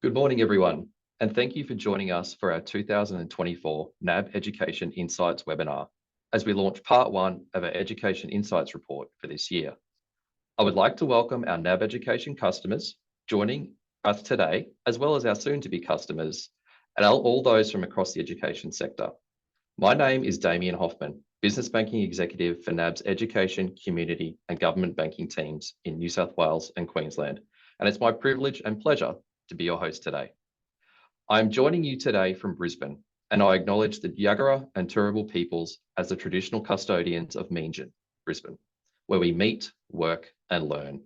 Good morning, everyone, and thank you for joining us for our 2024 NAB Education Insights webinar as we launch part one of our Education Insights report for this year. I would like to welcome our NAB Education customers joining us today, as well as our soon-to-be customers and all those from across the education sector. My name is Damien Hoffman, Business Banking Executive for NAB's Education, Community and Government Banking teams in New South Wales and Queensland, and it's my privilege and pleasure to be your host today. I'm joining you today from Brisbane, and I acknowledge the Yagara and Turrbal peoples as the traditional custodians of Meanjin, Brisbane, where we meet, work and learn.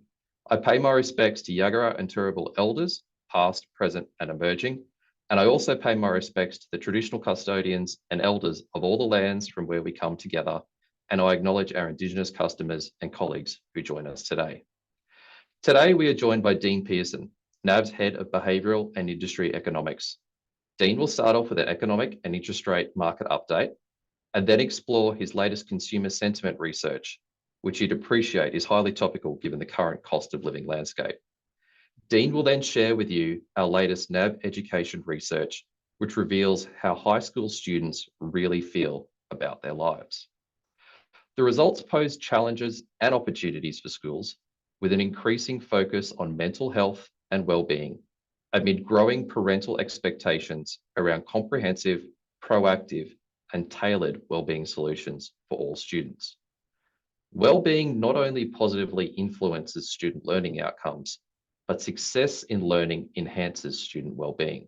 I pay my respects to Yagara and Turrbal elders, past, present and emerging, and I also pay my respects to the traditional custodians and elders of all the lands from where we come together, and I acknowledge our Indigenous customers and colleagues who join us today. Today we are joined by Dean Pearson, NAB's Head of Behavioural and Industry Economics. Dean will start off with an economic and interest rate market update, and then explore his latest consumer sentiment research, which you'd appreciate is highly topical given the current cost of living landscape. Dean will then share with you our latest NAB education research, which reveals how high school students really feel about their lives. The results pose challenges and opportunities for schools, with an increasing focus on mental health and well-being, amid growing parental expectations around comprehensive, proactive, and tailored well-being solutions for all students. Well-being not only positively influences student learning outcomes, but success in learning enhances student well-being,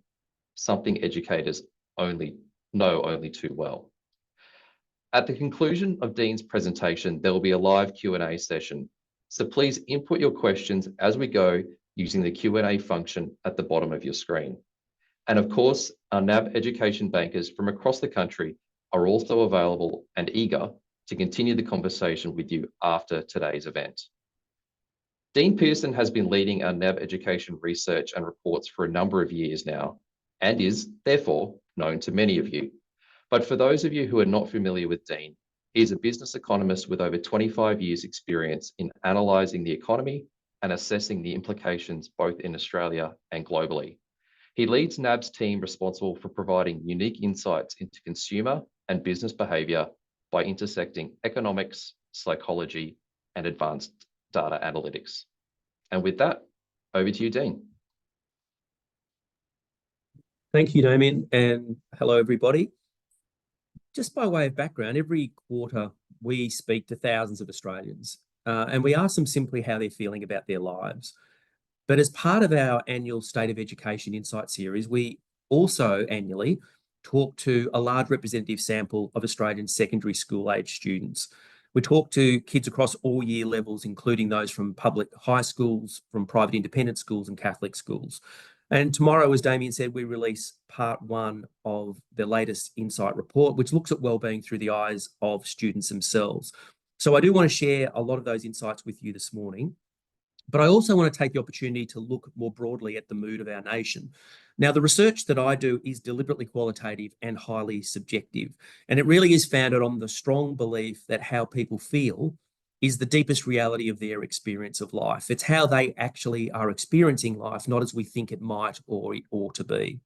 something educators know only too well. At the conclusion of Dean's presentation, there will be a live Q&A session, so please input your questions as we go using the Q&A function at the bottom of your screen. And of course, our NAB education bankers from across the country are also available and eager to continue the conversation with you after today's event. Dean Pearson has been leading our NAB education research and reports for a number of years now, and is therefore known to many of you. But for those of you who are not familiar with Dean, he is a business economist with over 25 years experience in analysing the economy and assessing the implications both in Australia and globally. He leads NAB's team responsible for providing unique insights into consumer and business behaviour by intersecting economics, psychology, and advanced data analytics. And with that, over to you, Dean. Thank you, Damien, and hello, everybody. Just by way of background, every quarter we speak to thousands of Australians and we ask them simply how they're feeling about their lives. But as part of our annual State of Education Insight series, we also annually talk to a large representative sample of Australian secondary school age students. We talk to kids across all year levels, including those from public high schools, from private independent schools and Catholic schools. And tomorrow, as Damien said, we release part one of the latest Insight report, which looks at wellbeing through the eyes of students themselves. So I do want to share a lot of those insights with you this morning, but I also want to take the opportunity to look more broadly at the mood of our nation. Now, the research that I do is deliberately qualitative and highly subjective, and it really is founded on the strong belief that how people feel is the deepest reality of their experience of life. It's how they actually are experiencing life, not as we think it might or it ought to be.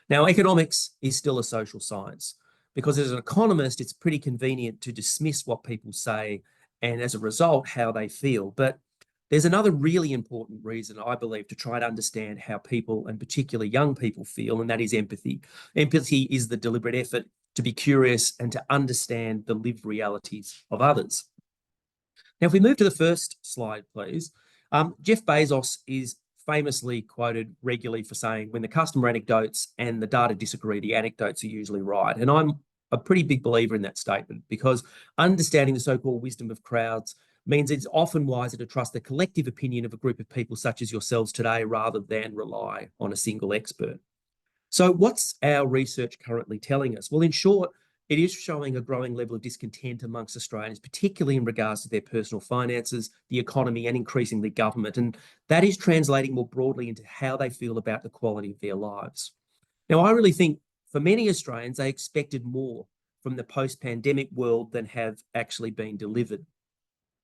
Now, economics is still a social science, because as an economist, it's pretty convenient to dismiss what people say and as a result, how they feel. But there's another really important reason, I believe, to try to understand how people, and particularly young people, feel, and that is empathy. Empathy is the deliberate effort to be curious and to understand the lived realities of others. Now, if we move to the first slide, please. Jeff Bezos is famously quoted regularly for saying, when the customer anecdotes and the data disagree, the anecdotes are usually right. And I'm a pretty big believer in that statement, because understanding the so-called wisdom of crowds means it's often wiser to trust the collective opinion of a group of people such as yourselves today, rather than rely on a single expert. So what's our research currently telling us? Well, in short, it is showing a growing level of discontent amongst Australians, particularly in regards to their personal finances, the economy, and increasingly government. And that is translating more broadly into how they feel about the quality of their lives. Now, I really think for many Australians, they expected more from the post-pandemic world than have actually been delivered.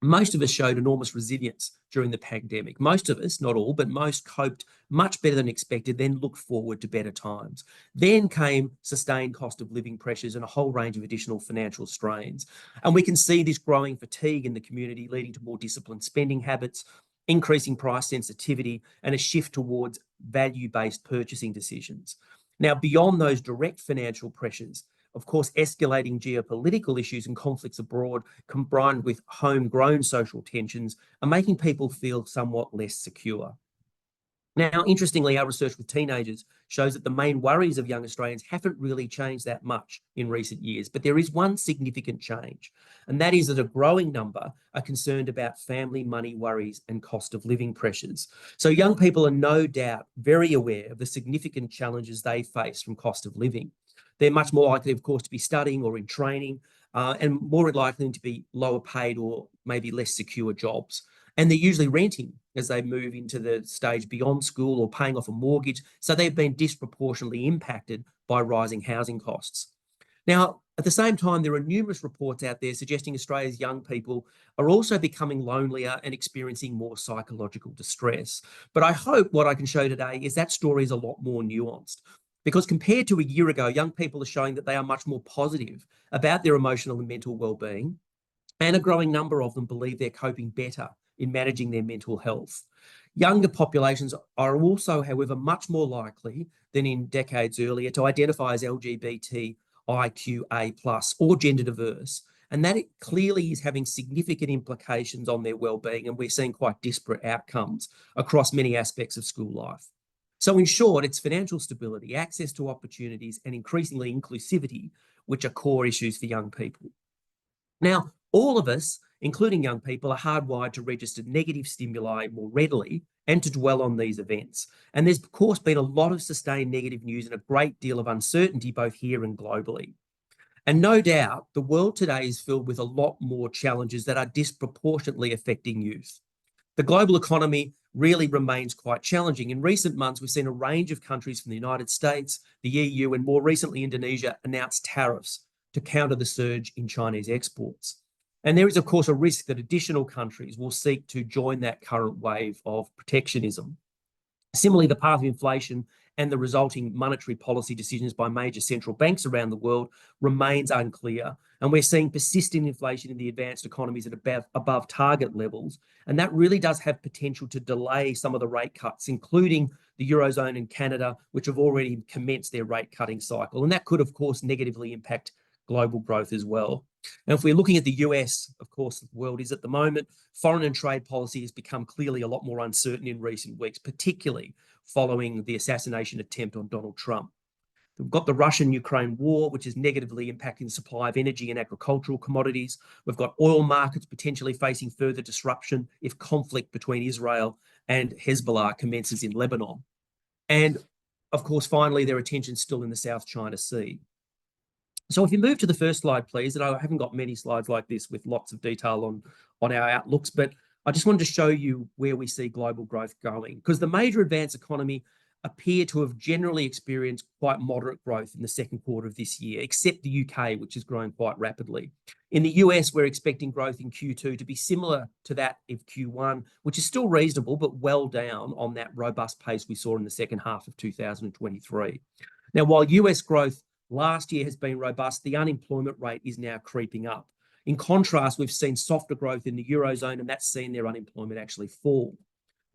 Most of us showed enormous resilience during the pandemic. Most of us, not all, but most coped much better than expected, then looked forward to better times. Then came sustained cost of living pressures and a whole range of additional financial strains. And we can see this growing fatigue in the community, leading to more disciplined spending habits, increasing price sensitivity, and a shift towards value-based purchasing decisions. Now, beyond those direct financial pressures, of course, escalating geopolitical issues and conflicts abroad, combined with homegrown social tensions, are making people feel somewhat less secure. Now, interestingly, our research with teenagers shows that the main worries of young Australians haven't really changed that much in recent years, but there is one significant change, and that is that a growing number are concerned about family money worries and cost of living pressures. So young people are no doubt very aware of the significant challenges they face from cost of living. They're much more likely, of course, to be studying or in training, and more likely to be lower paid or maybe less secure jobs. And they're usually renting as they move into the stage beyond school or paying off a mortgage. So they've been disproportionately impacted by rising housing costs. Now, at the same time, there are numerous reports out there suggesting Australia's young people are also becoming lonelier and experiencing more psychological distress. But I hope what I can show today is that story is a lot more nuanced. Because compared to a year ago, young people are showing that they are much more positive about their emotional and mental well-being, and a growing number of them believe they're coping better in managing their mental health. Younger populations are also, however, much more likely than in decades earlier to identify as LGBTIQA+ or gender diverse, and that it clearly is having significant implications on their well-being, and we're seeing quite disparate outcomes across many aspects of school life. So in short, it's financial stability, access to opportunities, and increasingly inclusivity, which are core issues for young people. Now, all of us, including young people, are hardwired to register negative stimuli more readily and to dwell on these events. And there's, of course, been a lot of sustained negative news and a great deal of uncertainty both here and globally. And no doubt, the world today is filled with a lot more challenges that are disproportionately affecting youth. The global economy really remains quite challenging. In recent months, we've seen a range of countries from the United States, the EU, and more recently Indonesia announce tariffs to counter the surge in Chinese exports. And there is, of course, a risk that additional countries will seek to join that current wave of protectionism. Similarly, the path of inflation and the resulting monetary policy decisions by major central banks around the world remains unclear. And we're seeing persistent inflation in the advanced economies at above target levels. And that really does have potential to delay some of the rate cuts, including the Eurozone and Canada, which have already commenced their rate cutting cycle. And that could, of course, negatively impact global growth as well. And if we're looking at the US, of course, the world is at the moment, foreign and trade policy has become clearly a lot more uncertain in recent weeks, particularly following the assassination attempt on Donald Trump. We've got the Russian-Ukraine war, which is negatively impacting the supply of energy and agricultural commodities. We've got oil markets potentially facing further disruption if conflict between Israel and Hezbollah commences in Lebanon. And of course, finally, there are tensions still in the South China Sea. So if you move to the first slide, please, and I haven't got many slides like this with lots of detail on our outlooks, but I just wanted to show you where we see global growth going, because the major advanced economy appear to have generally experienced quite moderate growth in the second quarter of this year, except the UK, which is growing quite rapidly. In the US, we're expecting growth in Q2 to be similar to that of Q1, which is still reasonable, but well down on that robust pace we saw in the second half of 2023. Now, while US growth last year has been robust, the unemployment rate is now creeping up. In contrast, we've seen softer growth in the Eurozone, and that's seen their unemployment actually fall.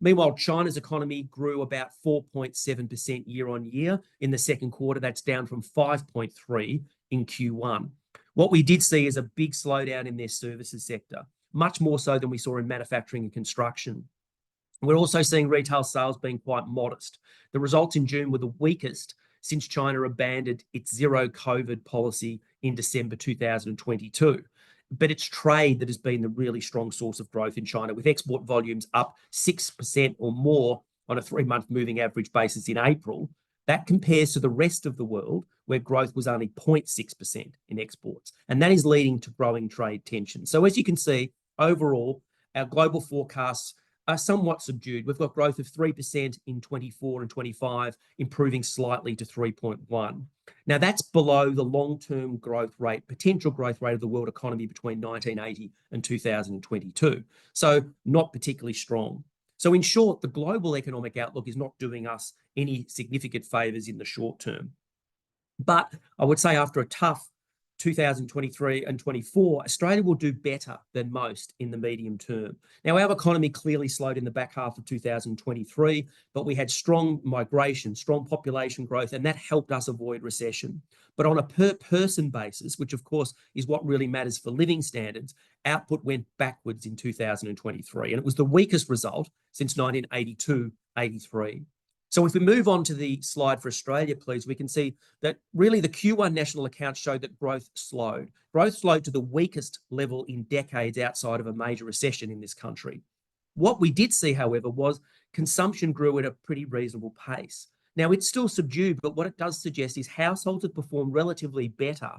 Meanwhile, China's economy grew about 4.7% year on year in the second quarter. That's down from 5.3% in Q1. What we did see is a big slowdown in their services sector, much more so than we saw in manufacturing and construction. We're also seeing retail sales being quite modest. The results in June were the weakest since China abandoned its zero COVID policy in December 2022. But it's trade that has been the really strong source of growth in China, with export volumes up 6% or more on a 3-month moving average basis in April. That compares to the rest of the world, where growth was only 0.6% in exports. And that is leading to growing trade tensions. So as you can see, overall, our global forecasts are somewhat subdued. We've got growth of 3% in 24 and 25, improving slightly to 3.1. Now, that's below the long-term growth rate, potential growth rate of the world economy between 1980 and 2022. So not particularly strong. So in short, the global economic outlook is not doing us any significant favours in the short term. But I would say after a tough 2023 and 24, Australia will do better than most in the medium term. Now, our economy clearly slowed in the back half of 2023, but we had strong migration, strong population growth, and that helped us avoid recession. But on a per person basis, which of course is what really matters for living standards, output went backwards in 2023, and it was the weakest result since 1982-83. So if we move on to the slide for Australia, please, we can see that really the Q1 national accounts showed that growth slowed. Growth slowed to the weakest level in decades outside of a major recession in this country. What we did see, however, was consumption grew at a pretty reasonable pace. Now, it's still subdued, but what it does suggest is households have performed relatively better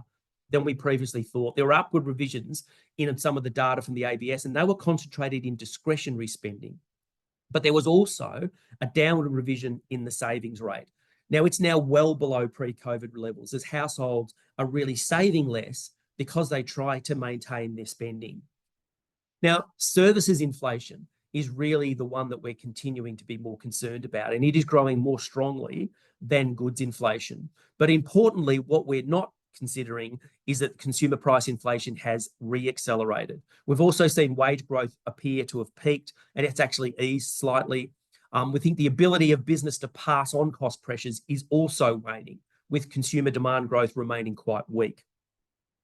than we previously thought. There were upward revisions in some of the data from the ABS, and they were concentrated in discretionary spending. But there was also a downward revision in the savings rate. Now, it's now well below pre-COVID levels as households are really saving less because they try to maintain their spending. Now, services inflation is really the one that we're continuing to be more concerned about, and it is growing more strongly than goods inflation. But importantly, what we're not considering is that consumer price inflation has re-accelerated. We've also seen wage growth appear to have peaked, and it's actually eased slightly. We think the ability of business to pass on cost pressures is also waning, with consumer demand growth remaining quite weak.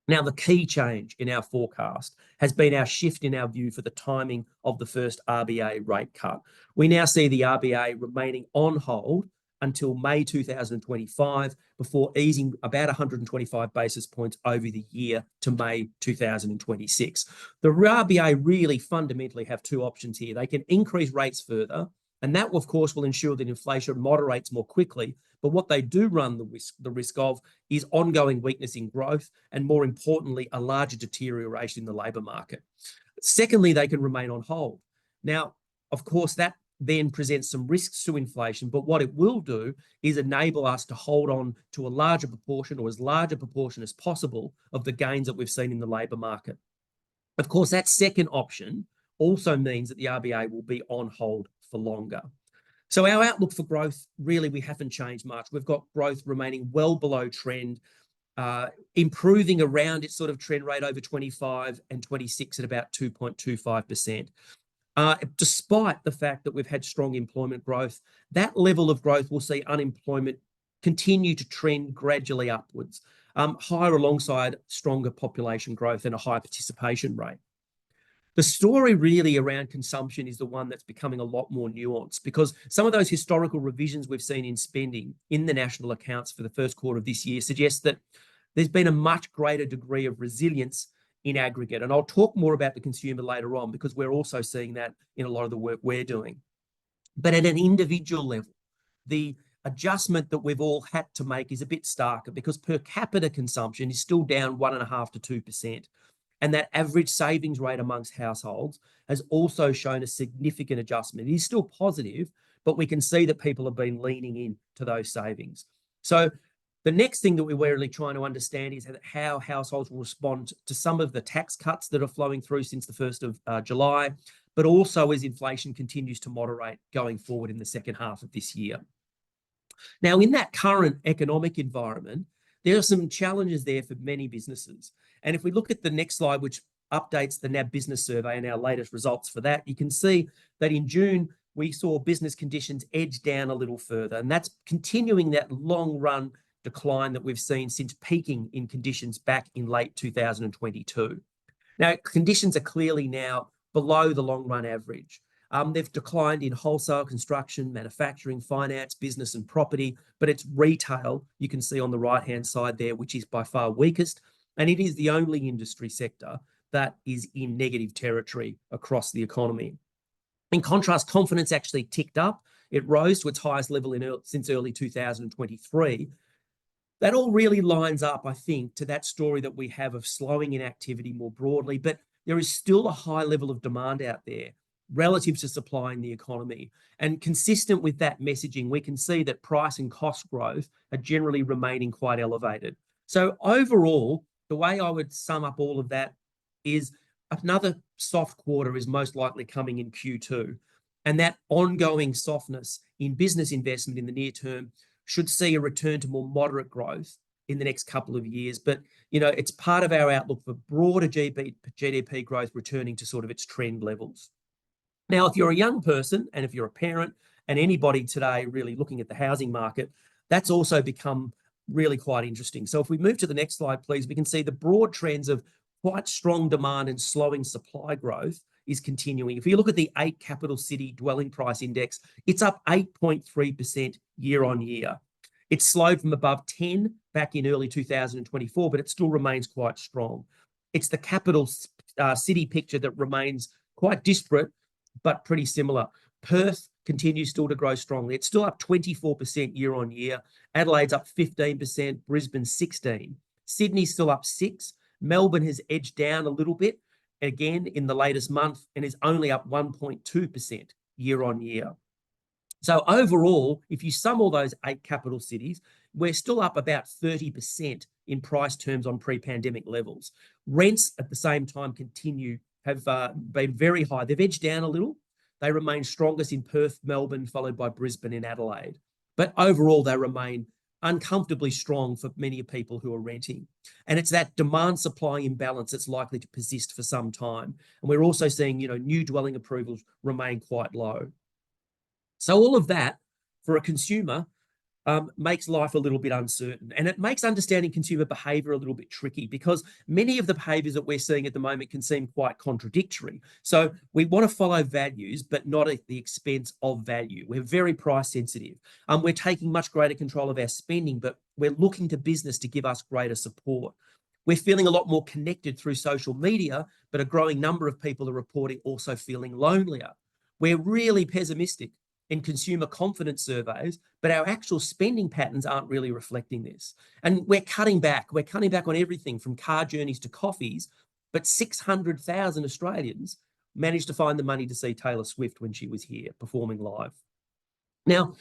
Now, the key change in our forecast has been our shift in our view for the timing of the first RBA rate cut. We now see the RBA remaining on hold until May 2025 before easing about 125 basis points over the year to May 2026. The RBA really fundamentally have two options here. They can increase rates further, and that, of course, will ensure that inflation moderates more quickly. But what they do run the risk of is ongoing weakness in growth and, more importantly, a larger deterioration in the labour market. Secondly, they can remain on hold. Now, of course, that then presents some risks to inflation, but what it will do is enable us to hold on to a larger proportion, or as large a proportion as possible, of the gains that we've seen in the labour market. Of course, that second option also means that the RBA will be on hold for longer. So our outlook for growth, really, we haven't changed much. We've got growth remaining well below trend, improving around its sort of trend rate over 25 and 26 at about 2.25%. Despite the fact that we've had strong employment growth, that level of growth will see unemployment continue to trend gradually upwards, higher alongside stronger population growth and a high participation rate. The story really around consumption is the one that's becoming a lot more nuanced, because some of those historical revisions we've seen in spending in the national accounts for the first quarter of this year suggest that there's been a much greater degree of resilience in aggregate. And I'll talk more about the consumer later on, because we're also seeing that in a lot of the work we're doing. But at an individual level, the adjustment that we've all had to make is a bit starker, because per capita consumption is still down 1.5% to 2%. And that average savings rate amongst households has also shown a significant adjustment. It is still positive, but we can see that people have been leaning into those savings. So the next thing that we're really trying to understand is how households will respond to some of the tax cuts that are flowing through since the 1st of July, but also as inflation continues to moderate going forward in the second half of this year. Now, in that current economic environment, there are some challenges there for many businesses. And if we look at the next slide, which updates the NAB business survey and our latest results for that, you can see that in June, we saw business conditions edge down a little further. And that's continuing that long run decline that we've seen since peaking in conditions back in late 2022. Now, conditions are clearly now below the long run average. They've declined in wholesale, construction, manufacturing, finance, business and property, but it's retail, you can see on the right-hand side there, which is by far weakest. And it is the only industry sector that is in negative territory across the economy. In contrast, confidence actually ticked up. It rose to its highest level since early 2023. That all really lines up, I think, to that story that we have of slowing in activity more broadly, but there is still a high level of demand out there. relative to supply in the economy. And consistent with that messaging, we can see that price and cost growth are generally remaining quite elevated. So overall, the way I would sum up all of that is another soft quarter is most likely coming in Q2. And that ongoing softness in business investment in the near term should see a return to more moderate growth in the next couple of years. But, it's part of our outlook for broader GDP growth returning to sort of its trend levels. Now, if you're a young person and if you're a parent and anybody today really looking at the housing market, that's also become really quite interesting. So if we move to the next slide, please, we can see the broad trends of quite strong demand and slowing supply growth is continuing. If you look at the 8 capital city dwelling price index, it's up 8.3% year on year. It's slowed from above 10 back in early 2024, but it still remains quite strong. It's the capital city picture that remains quite disparate, but pretty similar. Perth continues still to grow strongly. It's still up 24% year on year. Adelaide's up 15%, Brisbane 16%. Sydney's still up 6%. Melbourne has edged down a little bit, again, in the latest month, and is only up 1.2% year on year. So overall, if you sum all those 8 capital cities, we're still up about 30% in price terms on pre-pandemic levels. Rents at the same time have been very high. They've edged down a little. They remain strongest in Perth, Melbourne, followed by Brisbane and Adelaide. But overall, they remain uncomfortably strong for many people who are renting. And it's that demand-supply imbalance that's likely to persist for some time. And we're also seeing, new dwelling approvals remain quite low. So all of that for a consumer makes life a little bit uncertain, and it makes understanding consumer behaviour a little bit tricky, because many of the behaviours that we're seeing at the moment can seem quite contradictory. So we want to follow values, but not at the expense of value. We're very price sensitive. We're taking much greater control of our spending, but we're looking to business to give us greater support. We're feeling a lot more connected through social media, but a growing number of people are reporting also feeling lonelier. We're really pessimistic in consumer confidence surveys, but our actual spending patterns aren't really reflecting this. And we're cutting back. We're cutting back on everything from car journeys to coffees, but 600,000 Australians managed to find the money to see Taylor Swift when she was here performing live. Now,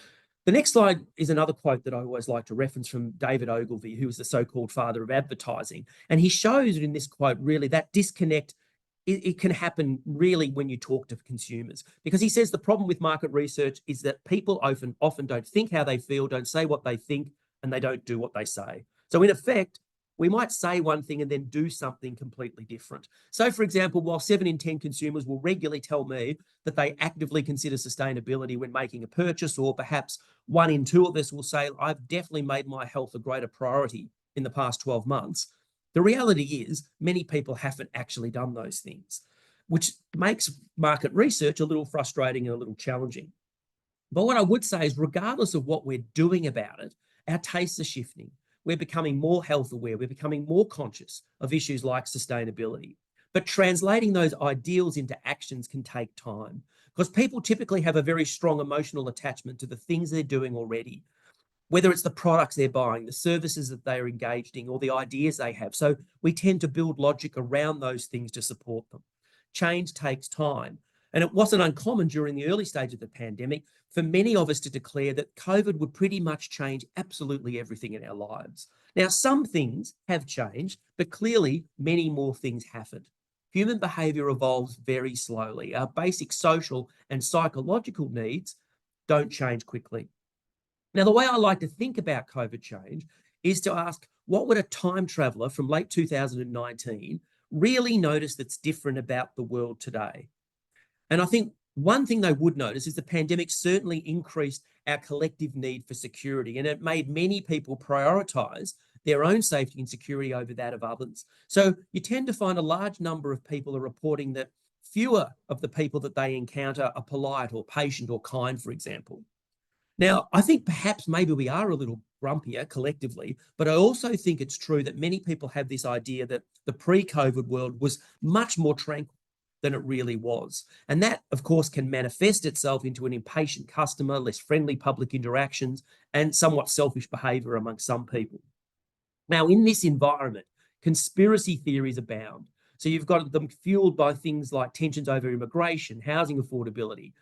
the next slide is another quote that I always like to reference from David Ogilvy, who is the so-called father of advertising. And he shows in this quote really that disconnect. It can happen really when you talk to consumers, because he says the problem with market research is that people often don't think how they feel, don't say what they think, and they don't do what they say. So in effect, we might say one thing and then do something completely different. So for example, while 7 in 10 consumers will regularly tell me that they actively consider sustainability when making a purchase, or perhaps 1 in 2 of us will say, I've definitely made my health a greater priority in the past 12 months, the reality is many people haven't actually done those things, which makes market research a little frustrating and a little challenging. But what I would say is, regardless of what we're doing about it, our tastes are shifting. We're becoming more health aware. We're becoming more conscious of issues like sustainability. But translating those ideals into actions can take time, because people typically have a very strong emotional attachment to the things they're doing already, whether it's the products they're buying, the services that they're engaged in, or the ideas they have. So we tend to build logic around those things to support them. Change takes time. And it wasn't uncommon during the early stage of the pandemic for many of us to declare that COVID would pretty much change absolutely everything in our lives. Now, some things have changed, but clearly many more things haven't. Human behaviour evolves very slowly. Our basic social and psychological needs don't change quickly. Now, the way I like to think about COVID change is to ask, what would a time traveller from late 2019 really notice that's different about the world today? And I think one thing they would notice is the pandemic certainly increased our collective need for security, and it made many people prioritise their own safety and security over that of others. So you tend to find a large number of people are reporting that fewer of the people that they encounter are polite or patient or kind, for example. Now, I think perhaps maybe we are a little grumpier collectively, but I also think it's true that many people have this idea that the pre-COVID world was much more tranquil than it really was. And that, of course, can manifest itself into an impatient customer, less friendly public interactions, and somewhat selfish behaviour among some people. Now, in this environment, conspiracy theories abound. So you've got them fueled by things like tensions over immigration, housing affordability,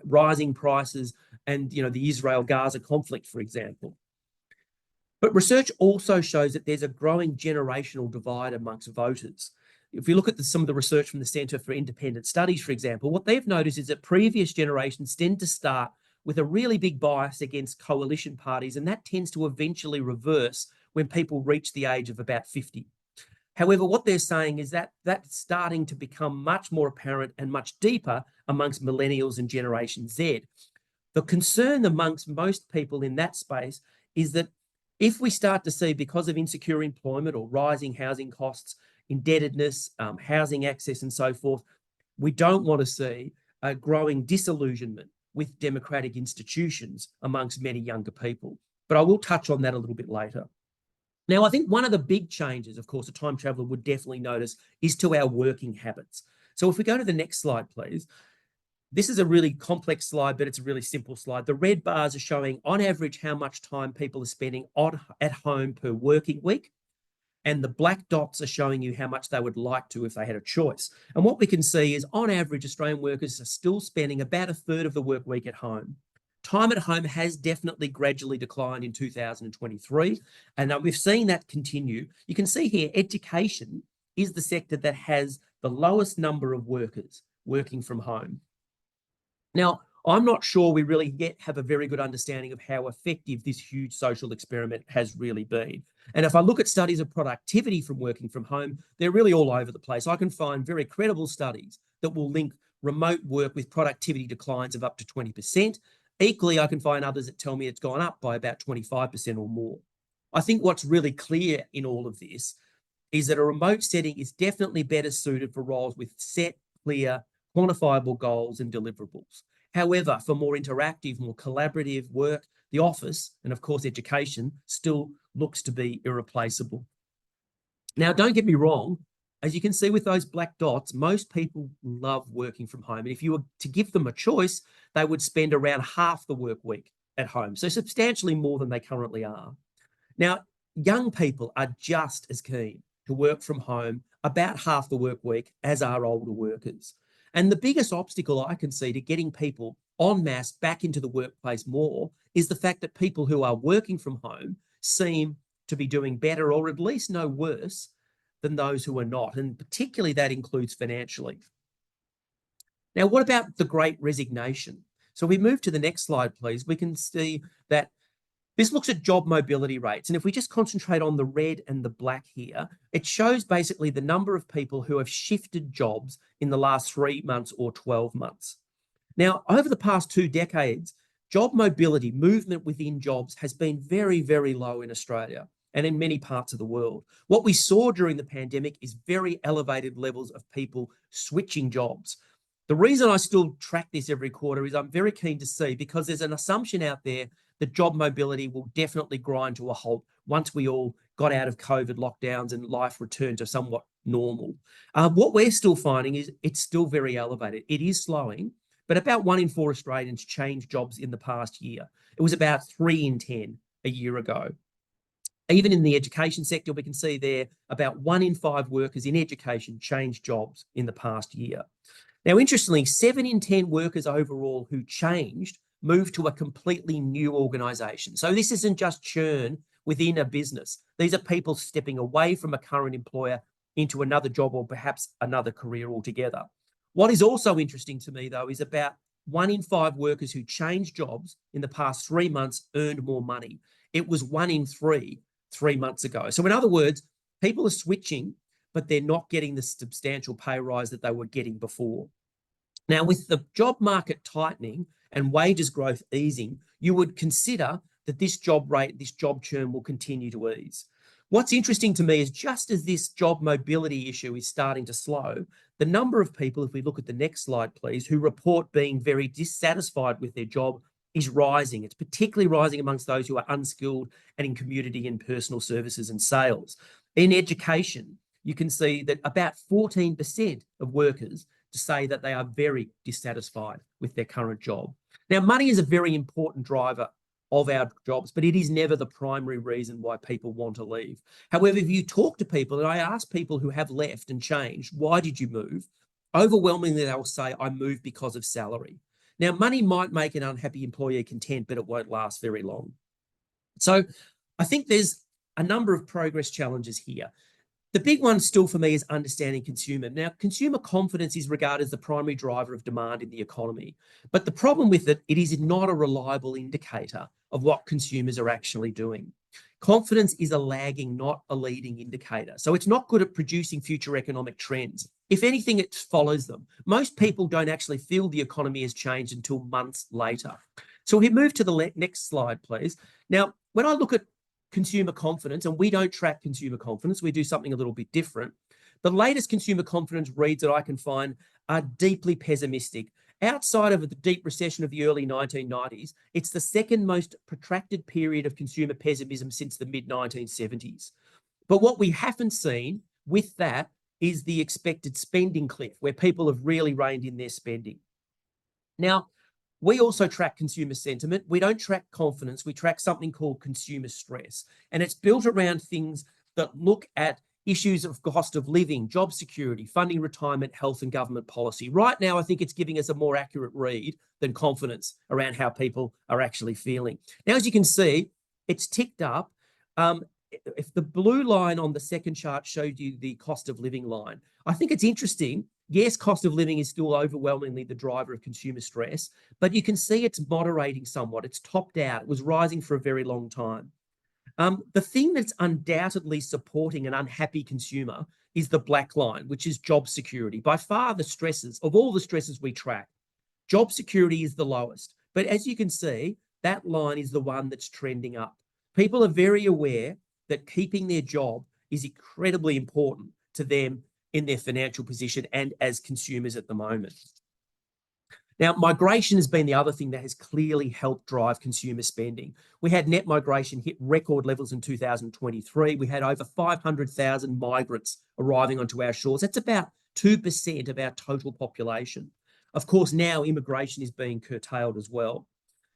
rising prices, and the Israel-Gaza conflict, for example. But research also shows that there's a growing generational divide amongst voters. If we look at some of the research from the Centre for Independent Studies, for example, what they've noticed is that previous generations tend to start with a really big bias against coalition parties, and that tends to eventually reverse when people reach the age of about 50. However, what they're saying is that that's starting to become much more apparent and much deeper amongst millennials and Generation Z. The concern amongst most people in that space is that if we start to see, because of insecure employment or rising housing costs, indebtedness, housing access and so forth, we don't want to see a growing disillusionment with democratic institutions amongst many younger people. But I will touch on that a little bit later. Now, I think one of the big changes, of course, a time traveller would definitely notice is to our working habits. So if we go to the next slide, please. This is a really complex slide, but it's a really simple slide. The red bars are showing, on average, how much time people are spending at home per working week. And the black dots are showing you how much they would like to if they had a choice. And what we can see is, on average, Australian workers are still spending about a third of the work week at home. Time at home has definitely gradually declined in 2023, and we've seen that continue. You can see here, education is the sector that has the lowest number of workers working from home. Now, I'm not sure we really yet have a very good understanding of how effective this huge social experiment has really been. And if I look at studies of productivity from working from home, they're really all over the place. I can find very credible studies that will link remote work with productivity declines of up to 20%. Equally, I can find others that tell me it's gone up by about 25% or more. I think what's really clear in all of this is that a remote setting is definitely better suited for roles with set, clear, quantifiable goals and deliverables. However, for more interactive, more collaborative work, the office, and of course education, still looks to be irreplaceable. Now, don't get me wrong, as you can see with those black dots, most people love working from home. And if you were to give them a choice, they would spend around half the work week at home, so substantially more than they currently are. Now, young people are just as keen to work from home about half the work week as are older workers. And the biggest obstacle I can see to getting people en masse back into the workplace more is the fact that people who are working from home seem to be doing better, or at least no worse, than those who are not. And particularly that includes financially. Now, what about the Great Resignation? So we move to the next slide, please. We can see that this looks at job mobility rates. And if we just concentrate on the red and the black here, it shows basically the number of people who have shifted jobs in the last 3 months or 12 months. Now, over the past 2 decades, job mobility, movement within jobs, has been very, very low in Australia and in many parts of the world. What we saw during the pandemic is very elevated levels of people switching jobs. The reason I still track this every quarter is I'm very keen to see, because there's an assumption out there that job mobility will definitely grind to a halt once we all got out of COVID lockdowns and life returned to somewhat normal. What we're still finding is it's still very elevated. It is slowing, but about 1 in 4 Australians changed jobs in the past year. It was about 3 in 10 a year ago. Even in the education sector, we can see there about 1 in 5 workers in education changed jobs in the past year. Now, interestingly, 7 in 10 workers overall who changed moved to a completely new organisation. So this isn't just churn within a business. These are people stepping away from a current employer into another job or perhaps another career altogether. What is also interesting to me, though, is about 1 in 5 workers who changed jobs in the past 3 months earned more money. It was 1 in 3 months ago. So in other words, people are switching, but they're not getting the substantial pay rise that they were getting before. Now, with the job market tightening and wages growth easing, you would consider that this job rate, this job churn will continue to ease. What's interesting to me is, just as this job mobility issue is starting to slow, the number of people, if we look at the next slide, please, who report being very dissatisfied with their job is rising. It's particularly rising amongst those who are unskilled and in community and personal services and sales. In education, you can see that about 14% of workers say that they are very dissatisfied with their current job. Now, money is a very important driver of our jobs, but it is never the primary reason why people want to leave. However, if you talk to people, and I ask people who have left and changed, why did you move? Overwhelmingly, they'll say, I moved because of salary. Now, money might make an unhappy employee content, but it won't last very long. So I think there's a number of progress challenges here. The big one still for me is understanding consumer. Now, consumer confidence is regarded as the primary driver of demand in the economy. But the problem with it, it is not a reliable indicator of what consumers are actually doing. Confidence is a lagging, not a leading indicator. So it's not good at producing future economic trends. If anything, it follows them. Most people don't actually feel the economy has changed until months later. So we move to the next slide, please. Now, when I look at consumer confidence, and we don't track consumer confidence, we do something a little bit different. The latest consumer confidence reads that I can find are deeply pessimistic. Outside of the deep recession of the early 1990s, it's the second most protracted period of consumer pessimism since the mid-1970s. But what we haven't seen with that is the expected spending cliff, where people have really reined in their spending. Now, we also track consumer sentiment. We don't track confidence. We track something called consumer stress. And it's built around things that look at issues of cost of living, job security, funding retirement, health and government policy. Right now, I think it's giving us a more accurate read than confidence around how people are actually feeling. Now, as you can see, it's ticked up. If the blue line on the second chart showed you the cost of living line, I think it's interesting. Yes, cost of living is still overwhelmingly the driver of consumer stress, but you can see it's moderating somewhat. It's topped out. It was rising for a very long time. The thing that's undoubtedly supporting an unhappy consumer is the black line, which is job security. By far the stresses, of all the stresses we track, job security is the lowest. But as you can see, that line is the one that's trending up. People are very aware that keeping their job is incredibly important to them in their financial position and as consumers at the moment. Now, migration has been the other thing that has clearly helped drive consumer spending. We had net migration hit record levels in 2023. We had over 500,000 migrants arriving onto our shores. That's about 2% of our total population. Of course, now immigration is being curtailed as well.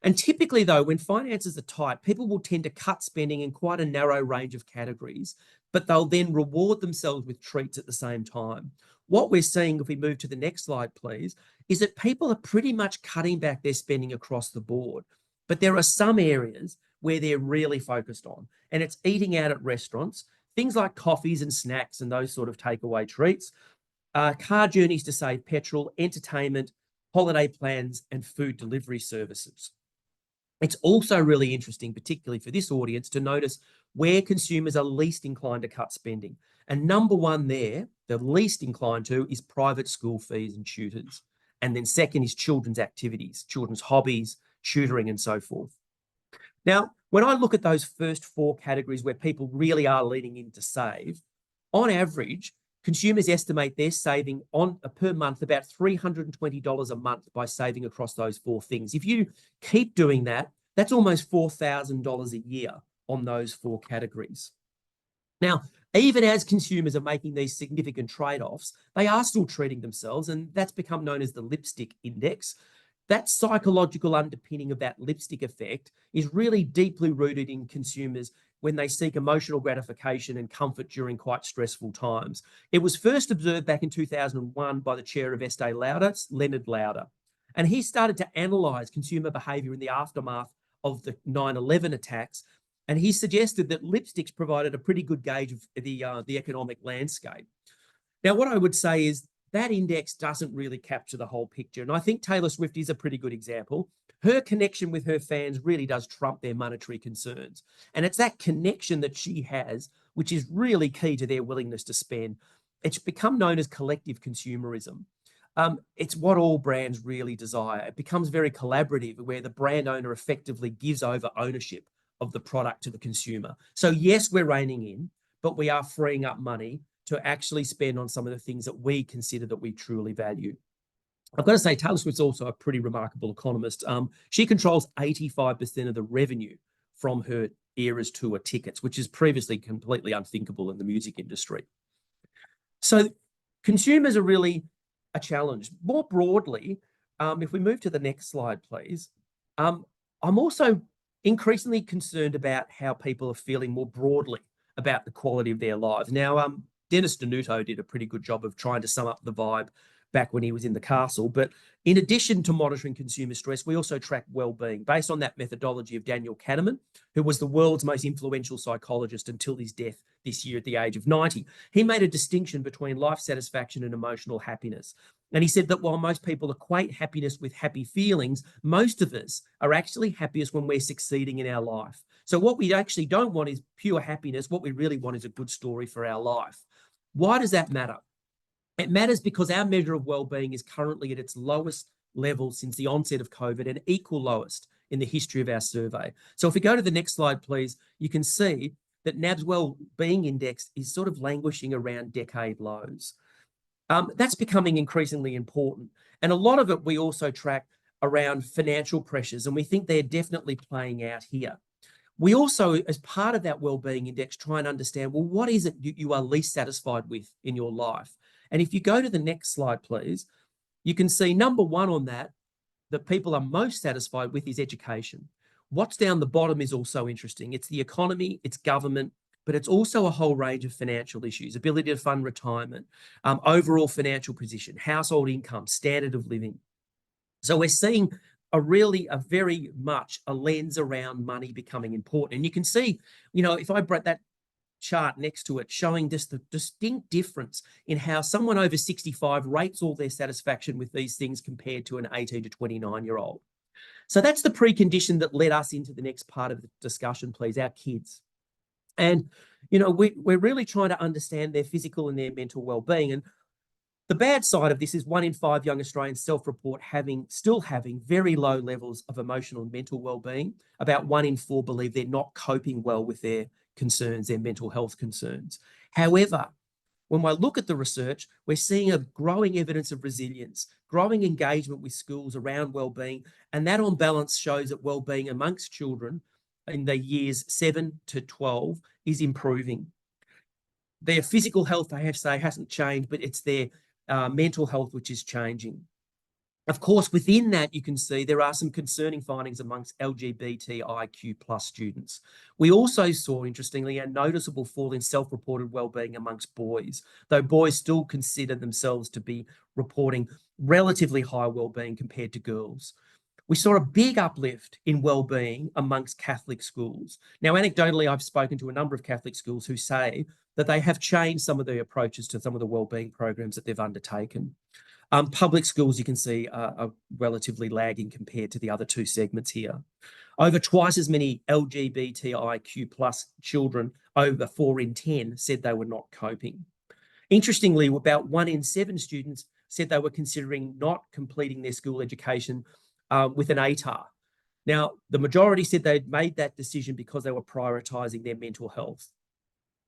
And typically, though, when finances are tight, people will tend to cut spending in quite a narrow range of categories, but they'll then reward themselves with treats at the same time. What we're seeing, if we move to the next slide, please, is that people are pretty much cutting back their spending across the board. But there are some areas where they're really focused on, and it's eating out at restaurants, things like coffees and snacks and those sort of takeaway treats, car journeys to save petrol, entertainment, holiday plans, and food delivery services. It's also really interesting, particularly for this audience, to notice where consumers are least inclined to cut spending. And number one there, the least inclined to, is private school fees and tutors. And then second is children's activities, children's hobbies, tutoring, and so forth. Now, when I look at those first four categories where people really are leaning in to save, on average, consumers estimate they're saving on per month about $320 a month by saving across those four things. If you keep doing that, that's almost $4,000 a year on those four categories. Now, even as consumers are making these significant trade-offs, they are still treating themselves, and that's become known as the lipstick index. That psychological underpinning of that lipstick effect is really deeply rooted in consumers when they seek emotional gratification and comfort during quite stressful times. It was first observed back in 2001 by the chair of Estee Lauder, Leonard Lauder, and he started to analyse consumer behaviour in the aftermath of the 9/11 attacks, and he suggested that lipsticks provided a pretty good gauge of the economic landscape. Now, what I would say is that index doesn't really capture the whole picture, and I think Taylor Swift is a pretty good example. Her connection with her fans really does trump their monetary concerns, and it's that connection that she has which is really key to their willingness to spend. It's become known as collective consumerism. It's what all brands really desire. It becomes very collaborative, where the brand owner effectively gives over ownership of the product to the consumer. So yes, we're reining in, but we are freeing up money to actually spend on some of the things that we consider that we truly value. I've got to say, Taylor Swift's also a pretty remarkable economist. She controls 85% of the revenue from her Eras tour tickets, which is previously completely unthinkable in the music industry. So consumers are really a challenge. More broadly, if we move to the next slide, please, I'm also increasingly concerned about how people are feeling more broadly about the quality of their lives. Now, Dennis Denuto did a pretty good job of trying to sum up the vibe back when he was in the castle. But in addition to monitoring consumer stress, we also track well-being based on that methodology of Daniel Kahneman, who was the world's most influential psychologist until his death this year at the age of 90. He made a distinction between life satisfaction and emotional happiness. And he said that while most people equate happiness with happy feelings, most of us are actually happiest when we're succeeding in our life. So what we actually don't want is pure happiness. What we really want is a good story for our life. Why does that matter? It matters because our measure of well-being is currently at its lowest level since the onset of COVID and equal lowest in the history of our survey. So if we go to the next slide, please, you can see that NAB's well-being index is sort of languishing around decade lows. That's becoming increasingly important. And a lot of it we also track around financial pressures, and we think they're definitely playing out here. We also, as part of that wellbeing index, try and understand, well, what is it you are least satisfied with in your life? And if you go to the next slide, please, you can see number one on that people are most satisfied with is education. What's down the bottom is also interesting. It's the economy, it's government, but it's also a whole range of financial issues, ability to fund retirement, overall financial position, household income, standard of living. So we're seeing a very much a lens around money becoming important. And you can see, if I brought that chart next to it, showing just the distinct difference in how someone over 65 rates all their satisfaction with these things compared to an 18 to 29-year-old. So that's the precondition that led us into the next part of the discussion, please, our kids. And, we're really trying to understand their physical and their mental well-being. And the bad side of this is 1 in 5 young Australians self-report still having very low levels of emotional and mental well-being. About 1 in 4 believe they're not coping well with their concerns, their mental health concerns. However, when I look at the research, we're seeing a growing evidence of resilience, growing engagement with schools around well-being, and that on balance shows that well-being amongst children in the years 7 to 12 is improving. Their physical health, I have to say, hasn't changed, but it's their mental health which is changing. Of course, within that, you can see there are some concerning findings amongst LGBTIQ+ students. We also saw, interestingly, a noticeable fall in self-reported wellbeing amongst boys, though boys still consider themselves to be reporting relatively high wellbeing compared to girls. We saw a big uplift in wellbeing amongst Catholic schools. Now, anecdotally, I've spoken to a number of Catholic schools who say that they have changed some of their approaches to some of the wellbeing programs that they've undertaken. Public schools, you can see, are relatively lagging compared to the other two segments here. Over twice as many LGBTIQ+ children, over 4 in 10, said they were not coping. Interestingly, about 1 in 7 students said they were considering not completing their school education with an ATAR. Now, the majority said they'd made that decision because they were prioritising their mental health.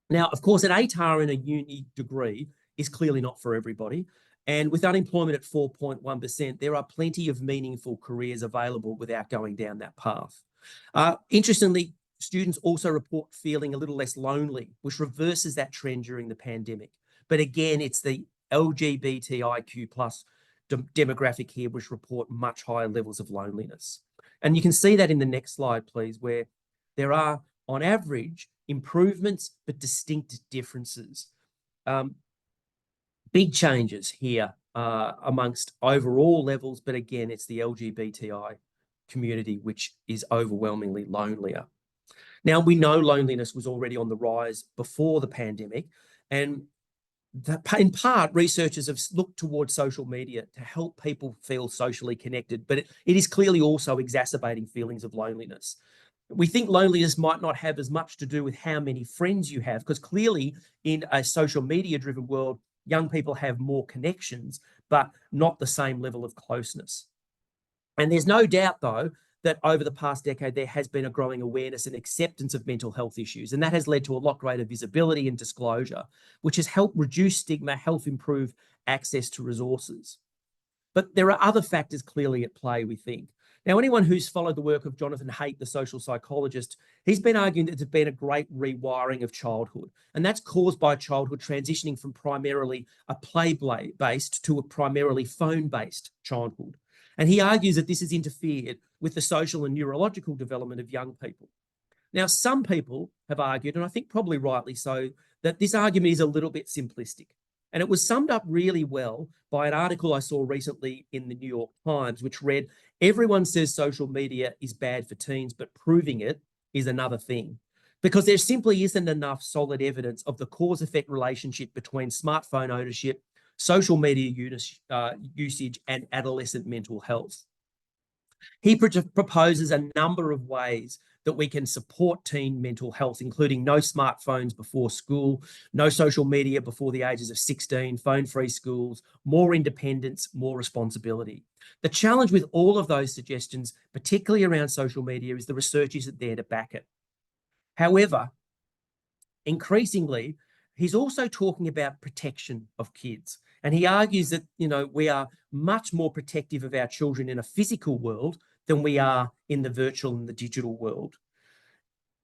Now, of course, an ATAR in a uni degree is clearly not for everybody. And with unemployment at 4.1%, there are plenty of meaningful careers available without going down that path. Interestingly, students also report feeling a little less lonely, which reverses that trend during the pandemic. But again, it's the LGBTIQ+ demographic here which report much higher levels of loneliness. And you can see that in the next slide, please, where there are, on average, improvements but distinct differences. Big changes here amongst overall levels, but again, it's the LGBTI community which is overwhelmingly lonelier. Now, we know loneliness was already on the rise before the pandemic, and in part, researchers have looked towards social media to help people feel socially connected, but it is clearly also exacerbating feelings of loneliness. We think loneliness might not have as much to do with how many friends you have, because clearly in a social media-driven world, young people have more connections, but not the same level of closeness. And there's no doubt, though, that over the past decade, there has been a growing awareness and acceptance of mental health issues. And that has led to a lot greater visibility and disclosure, which has helped reduce stigma, help improve access to resources. But there are other factors clearly at play, we think. Now, anyone who's followed the work of Jonathan Haidt, the social psychologist, he's been arguing that there's been a great rewiring of childhood. And that's caused by childhood transitioning from primarily a play-based to a primarily phone-based childhood. And he argues that this has interfered with the social and neurological development of young people. Now, some people have argued, and I think probably rightly so, that this argument is a little bit simplistic. And it was summed up really well by an article I saw recently in the New York Times, which read, "Everyone says social media is bad for teens, but proving it is another thing." Because there simply isn't enough solid evidence of the cause-effect relationship between smartphone ownership, social media usage, and adolescent mental health. He proposes a number of ways that we can support teen mental health, including no smartphones before school, no social media before the ages of 16, phone-free schools, more independence, more responsibility. The challenge with all of those suggestions, particularly around social media, is the research isn't there to back it. However, increasingly, he's also talking about protection of kids. And he argues that, we are much more protective of our children in a physical world than we are in the virtual and the digital world.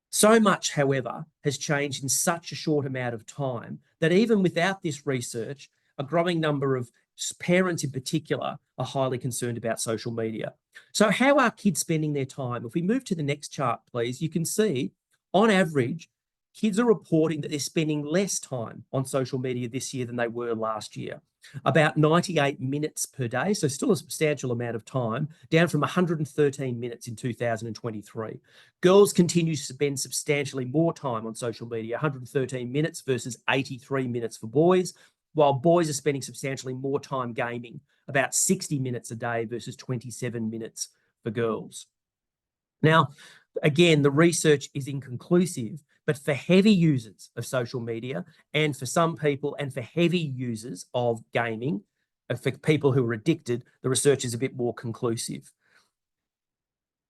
So much, however, has changed in such a short amount of time that even without this research, a growing number of parents in particular are highly concerned about social media. So how are kids spending their time? If we move to the next chart, please, you can see on average, kids are reporting that they're spending less time on social media this year than they were last year. About 98 minutes per day, so still a substantial amount of time, down from 113 minutes in 2023. Girls continue to spend substantially more time on social media, 113 minutes versus 83 minutes for boys, while boys are spending substantially more time gaming, about 60 minutes a day versus 27 minutes for girls. Now, again, the research is inconclusive, but for heavy users of social media and for some people and for heavy users of gaming, and for people who are addicted, the research is a bit more conclusive.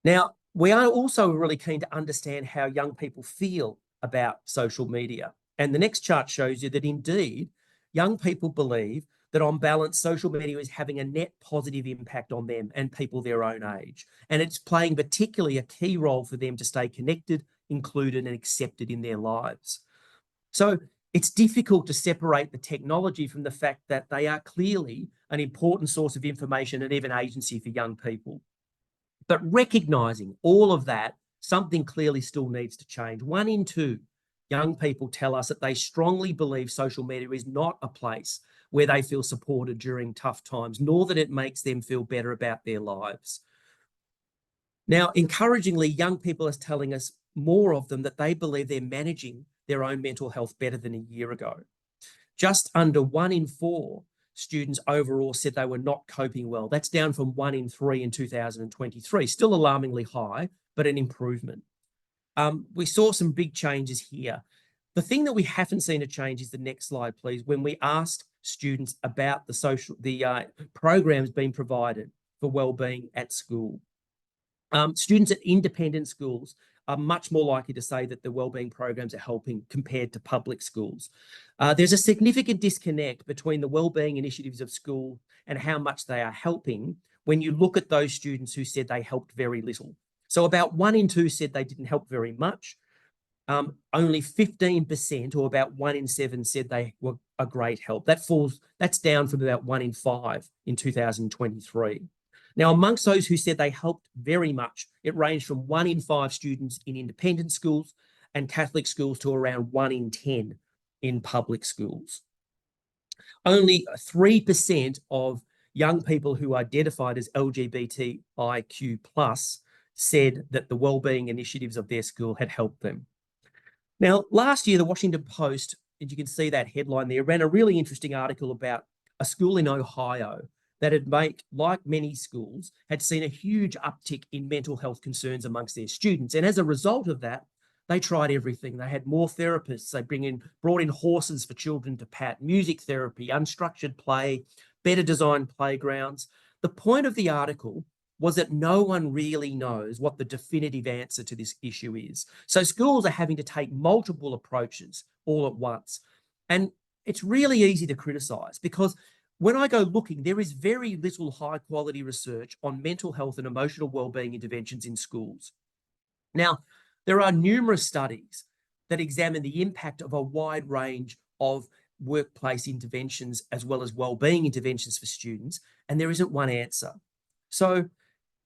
Now, we are also really keen to understand how young people feel about social media. And the next chart shows you that indeed, young people believe that on balance, social media is having a net positive impact on them and people their own age. And it's playing particularly a key role for them to stay connected, included, and accepted in their lives. So it's difficult to separate the technology from the fact that they are clearly an important source of information and even agency for young people. But recognizing all of that, something clearly still needs to change. 1 in 2 young people tell us that they strongly believe social media is not a place where they feel supported during tough times, nor that it makes them feel better about their lives. Now, encouragingly, young people are telling us, more of them, that they believe they're managing their own mental health better than a year ago. Just under 1 in 4 students overall said they were not coping well. That's down from 1 in 3 in 2023, still alarmingly high, but an improvement. We saw some big changes here. The thing that we haven't seen a change is the next slide, please. When we asked students about the programs being provided for wellbeing at school, students at independent schools are much more likely to say that the wellbeing programs are helping compared to public schools. There's a significant disconnect between the wellbeing initiatives of school and how much they are helping when you look at those students who said they helped very little. So about 1 in 2 said they didn't help very much. Only 15%, or about 1 in 7, said they were a great help. That's down from about 1 in 5 in 2023. Now, amongst those who said they helped very much, it ranged from 1 in 5 students in independent schools and Catholic schools to around 1 in 10 in public schools. Only 3% of young people who identified as LGBTIQ+ said that the wellbeing initiatives of their school had helped them. Now, last year, the Washington Post, and you can see that headline there, ran a really interesting article about a school in Ohio that had like many schools, had seen a huge uptick in mental health concerns amongst their students. And as a result of that, they tried everything. They had more therapists. They brought in horses for children to pat, music therapy, unstructured play, better designed playgrounds. The point of the article was that no one really knows what the definitive answer to this issue is. So schools are having to take multiple approaches all at once. And it's really easy to criticize because when I go looking, there is very little high quality research on mental health and emotional wellbeing interventions in schools. Now, there are numerous studies that examine the impact of a wide range of workplace interventions as well as wellbeing interventions for students, and there isn't one answer. So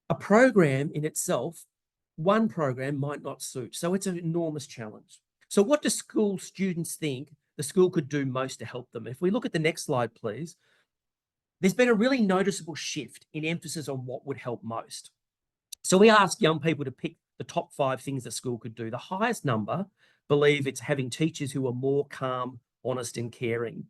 a program in itself, one program might not suit. So it's an enormous challenge. So what do school students think the school could do most to help them? If we look at the next slide, please, there's been a really noticeable shift in emphasis on what would help most. So we asked young people to pick the top 5 things the school could do. The highest number believe it's having teachers who are more calm, honest, and caring.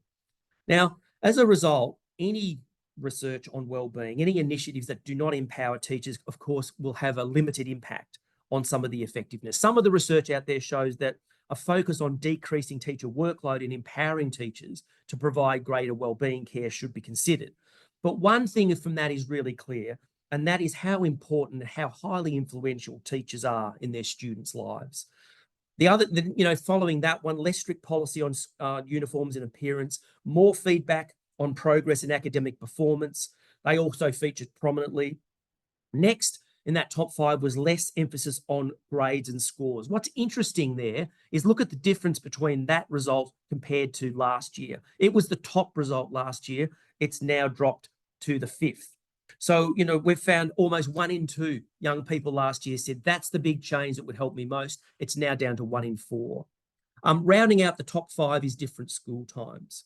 Now, as a result, any research on wellbeing, any initiatives that do not empower teachers, of course, will have a limited impact on some of the effectiveness. Some of the research out there shows that a focus on decreasing teacher workload and empowering teachers to provide greater wellbeing care should be considered. But one thing from that is really clear, and that is how important and how highly influential teachers are in their students' lives. Following that one, less strict policy on uniforms and appearance, more feedback on progress and academic performance. They also featured prominently. Next, in that top 5 was less emphasis on grades and scores. What's interesting there is look at the difference between that result compared to last year. It was the top result last year. It's now dropped to the 5th. So, we've found almost 1 in 2 young people last year said that's the big change that would help me most. It's now down to 1 in 4. Rounding out the top 5 is different school times.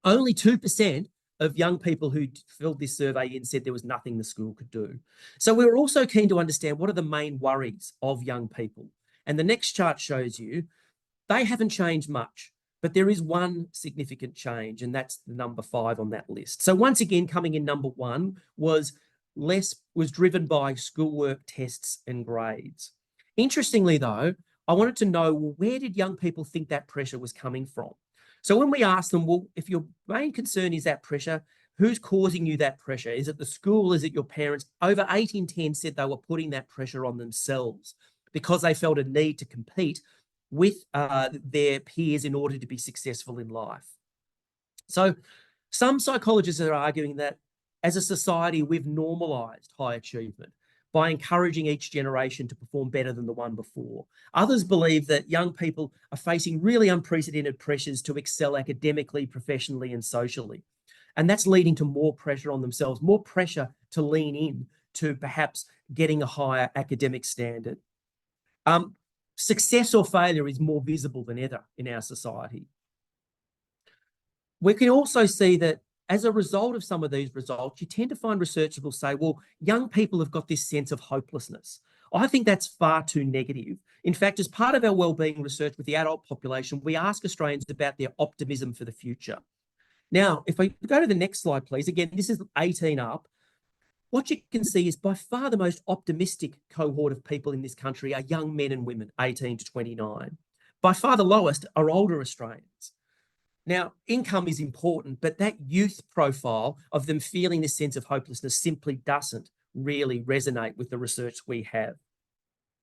Only 2% of young people who filled this survey in said there was nothing the school could do. So we were also keen to understand what are the main worries of young people. And the next chart shows you they haven't changed much, but there is one significant change, and that's the number 5 on that list. So once again, coming in number 1 was driven by schoolwork, tests, and grades. Interestingly, though, I wanted to know, well, where did young people think that pressure was coming from? So when we asked them, well, if your main concern is that pressure, who's causing you that pressure? Is it the school? Is it your parents? Over 8 in 10 said they were putting that pressure on themselves because they felt a need to compete with their peers in order to be successful in life. So some psychologists are arguing that as a society, we've normalized high achievement by encouraging each generation to perform better than the one before. Others believe that young people are facing really unprecedented pressures to excel academically, professionally, and socially. And that's leading to more pressure on themselves, more pressure to lean in to perhaps getting a higher academic standard. Success or failure is more visible than ever in our society. We can also see that as a result of some of these results, you tend to find researchers will say, well, young people have got this sense of hopelessness. I think that's far too negative. In fact, as part of our wellbeing research with the adult population, we ask Australians about their optimism for the future. Now, if we go to the next slide, please. Again, this is 18 up. What you can see is by far the most optimistic cohort of people in this country are young men and women, 18 to 29. By far the lowest are older Australians. Now, income is important, but that youth profile of them feeling this sense of hopelessness simply doesn't really resonate with the research we have.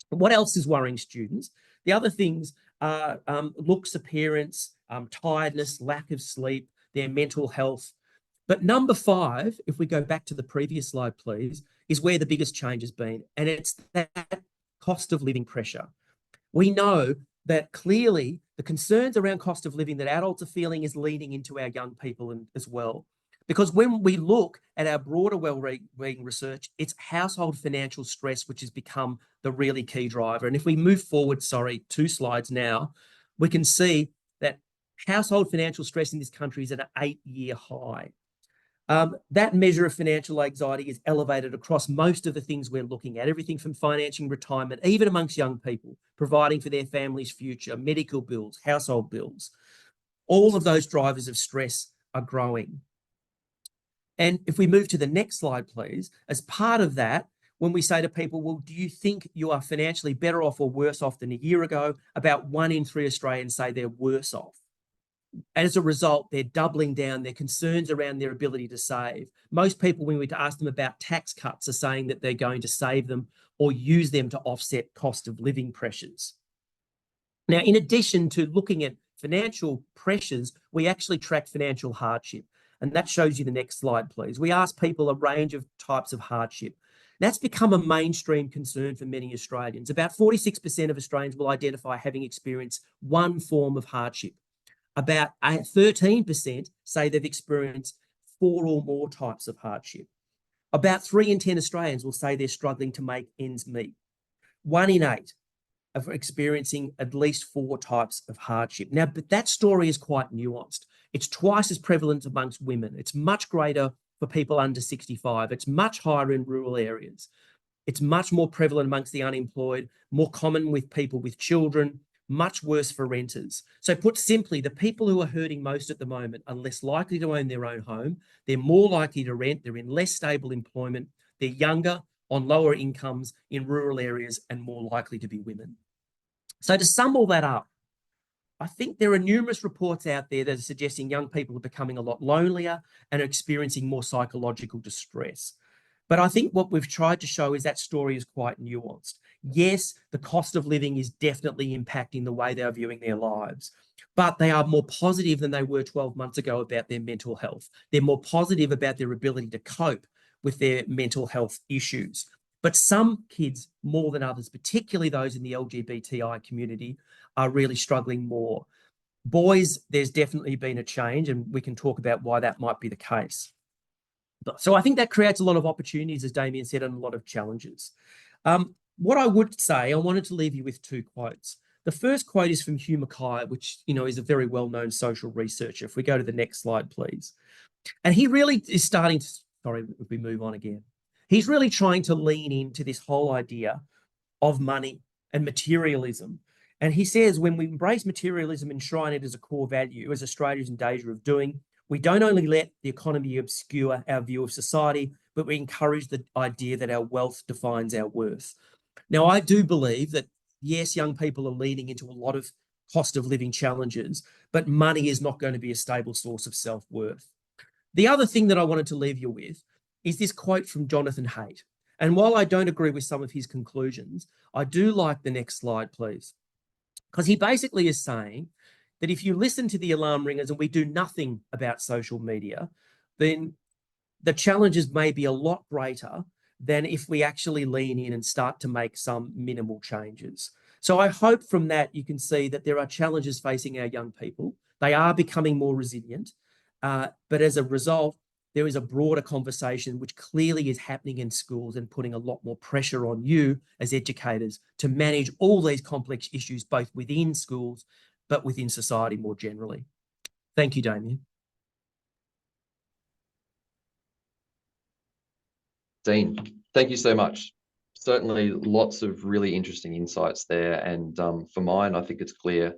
What else is worrying students? The other things are looks, appearance, tiredness, lack of sleep, their mental health. But number 5, if we go back to the previous slide, please, is where the biggest change has been, and it's that cost of living pressure. We know that clearly the concerns around cost of living that adults are feeling is leading into our young people as well. Because when we look at our broader wellbeing research, it's household financial stress which has become the really key driver. And if we move forward, 2 slides now, we can see that household financial stress in this country is at an 8-year high. That measure of financial anxiety is elevated across most of the things we're looking at, everything from financing retirement, even amongst young people, providing for their family's future, medical bills, household bills. All of those drivers of stress are growing. And if we move to the next slide, please, as part of that, when we say to people, well, do you think you are financially better off or worse off than a year ago? About 1 in 3 Australians say they're worse off. As a result, they're doubling down their concerns around their ability to save. Most people, when we ask them about tax cuts, are saying that they're going to save them or use them to offset cost of living pressures. Now, in addition to looking at financial pressures, we actually track financial hardship. And that shows you the next slide, please. We ask people a range of types of hardship. That's become a mainstream concern for many Australians. About 46% of Australians will identify having experienced one form of hardship. About 13% say they've experienced 4 or more types of hardship. About 3 in 10 Australians will say they're struggling to make ends meet. 1 in 8 are experiencing at least 4 types of hardship. Now, but that story is quite nuanced. It's twice as prevalent amongst women. It's much greater for people under 65. It's much higher in rural areas. It's much more prevalent amongst the unemployed, more common with people with children, much worse for renters. So put simply, the people who are hurting most at the moment are less likely to own their own home. They're more likely to rent. They're in less stable employment. They're younger, on lower incomes in rural areas, and more likely to be women. So to sum all that up, I think there are numerous reports out there that are suggesting young people are becoming a lot lonelier and are experiencing more psychological distress. But I think what we've tried to show is that story is quite nuanced. Yes, the cost of living is definitely impacting the way they're viewing their lives, but they are more positive than they were 12 months ago about their mental health. They're more positive about their ability to cope with their mental health issues. But some kids, more than others, particularly those in the LGBTI community, are really struggling more. Boys, there's definitely been a change, and we can talk about why that might be the case. So I think that creates a lot of opportunities, as Damien said, and a lot of challenges. What I would say, I wanted to leave you with 2 quotes. The first quote is from Hugh Mackay, which is a very well-known social researcher. If we go to the next slide, please. And he really is starting to, sorry, if we move on again. He's really trying to lean into this whole idea of money and materialism. And he says, when we embrace materialism and enshrine it as a core value, as Australia's in danger of doing, we don't only let the economy obscure our view of society, but we encourage the idea that our wealth defines our worth. Now, I do believe that, yes, young people are leaning into a lot of cost of living challenges, but money is not going to be a stable source of self-worth. The other thing that I wanted to leave you with is this quote from Jonathan Haidt. And while I don't agree with some of his conclusions, I do like the next slide, please. Because he basically is saying that if you listen to the alarm ringers and we do nothing about social media, then the challenges may be a lot greater than if we actually lean in and start to make some minimal changes. So I hope from that you can see that there are challenges facing our young people. They are becoming more resilient, but as a result, there is a broader conversation which clearly is happening in schools and putting a lot more pressure on you as educators to manage all these complex issues, both within schools, but within society more generally. Thank you, Damien. Dean, thank you so much. Certainly lots of really interesting insights there. And for mine, I think it's clear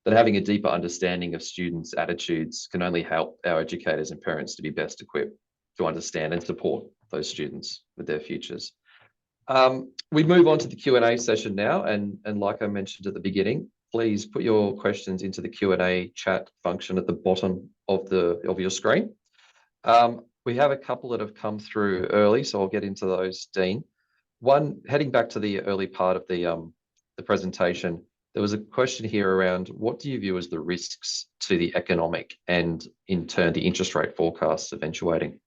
that having a deeper understanding of students' attitudes can only help our educators and parents to be best equipped to understand and support those students with their futures. We move on to the Q&A session now. And like I mentioned at the beginning, please put your questions into the Q&A chat function at the bottom of your screen. We have a couple that have come through early, so I'll get into those, Dean. One, heading back to the early part of the presentation, there was a question here around what do you view as the risks to the economic and in turn the interest rate forecasts eventuating?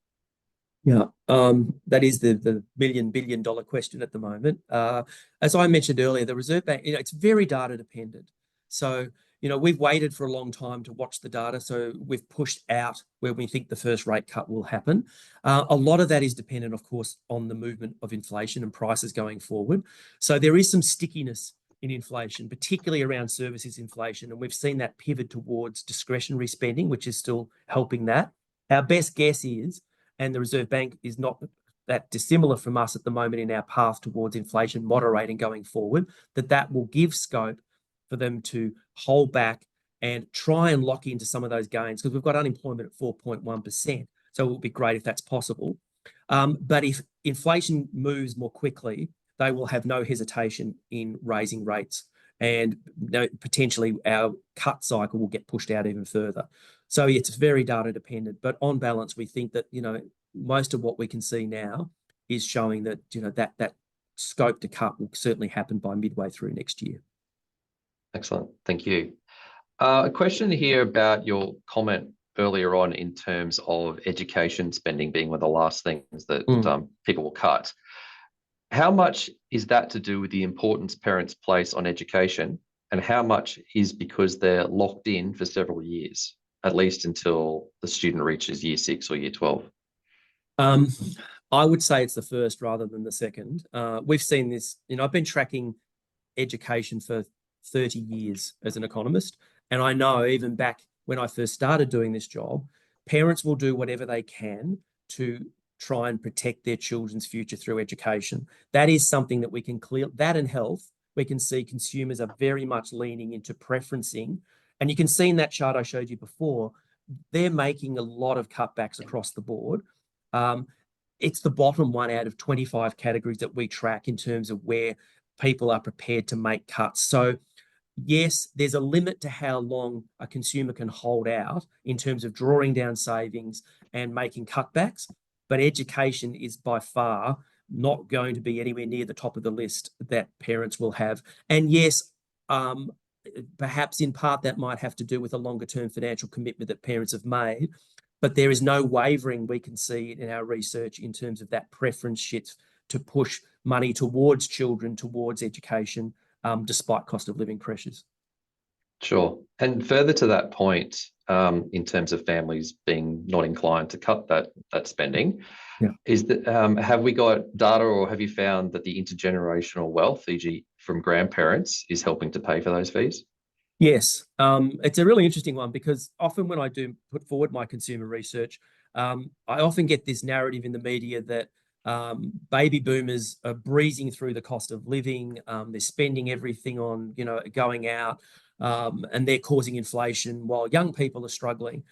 Yeah, that is the billion dollar question at the moment. As I mentioned earlier, the Reserve Bank, it's very data dependent. So, we've waited for a long time to watch the data. So we've pushed out where we think the first rate cut will happen. A lot of that is dependent, of course, on the movement of inflation and prices going forward. So there is some stickiness in inflation, particularly around services inflation. And we've seen that pivot towards discretionary spending, which is still helping that. Our best guess is, and the Reserve Bank is not that dissimilar from us at the moment in our path towards inflation moderating going forward, that will give scope for them to hold back and try and lock into some of those gains, because we've got unemployment at 4.1%. So it will be great if that's possible. But if inflation moves more quickly, they will have no hesitation in raising rates, and potentially our cut cycle will get pushed out even further. So it's very data dependent, but on balance, we think that, most of what we can see now is showing that, that scope to cut will certainly happen by midway through next year. Excellent. Thank you. A question here about your comment earlier on in terms of education spending being one of the last things that people will cut. How much is that to do with the importance parents place on education, and how much is because they're locked in for several years, at least until the student reaches year 6 or year 12? I would say it's the first rather than the second. We've seen this, I've been tracking education for 30 years as an economist. And I know even back when I first started doing this job, parents will do whatever they can to try and protect their children's future through education. That is something that we can clear, that and health, we can see consumers are very much leaning into preferencing. And you can see in that chart I showed you before, they're making a lot of cutbacks across the board. It's the bottom one out of 25 categories that we track in terms of where people are prepared to make cuts. So yes, there's a limit to how long a consumer can hold out in terms of drawing down savings and making cutbacks, but education is by far not going to be anywhere near the top of the list that parents will have. And yes, perhaps in part that might have to do with a longer term financial commitment that parents have made, but there is no wavering we can see in our research in terms of that preference shift to push money towards children, towards education, despite cost of living pressures. Sure. And further to that point, in terms of families being not inclined to cut that spending, is that have we got data or have you found that the intergenerational wealth, e.g. from grandparents, is helping to pay for those fees? Yes, it's a really interesting one because often when I do put forward my consumer research, I often get this narrative in the media that baby boomers are breezing through the cost of living. They're spending everything on, going out, and they're causing inflation while young people are struggling.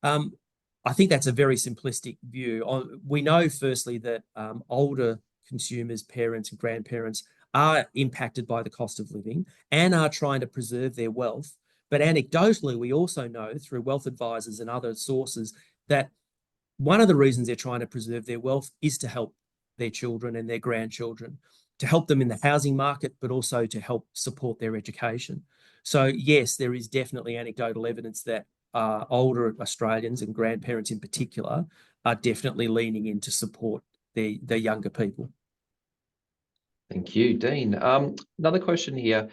I think that's a very simplistic view. We know, firstly, that older consumers, parents and grandparents are impacted by the cost of living and are trying to preserve their wealth. But anecdotally, we also know through wealth advisors and other sources that one of the reasons they're trying to preserve their wealth is to help their children and their grandchildren, to help them in the housing market, but also to help support their education. So yes, there is definitely anecdotal evidence that older Australians and grandparents in particular are definitely leaning in to support their younger people. Thank you, Dean. Another question here.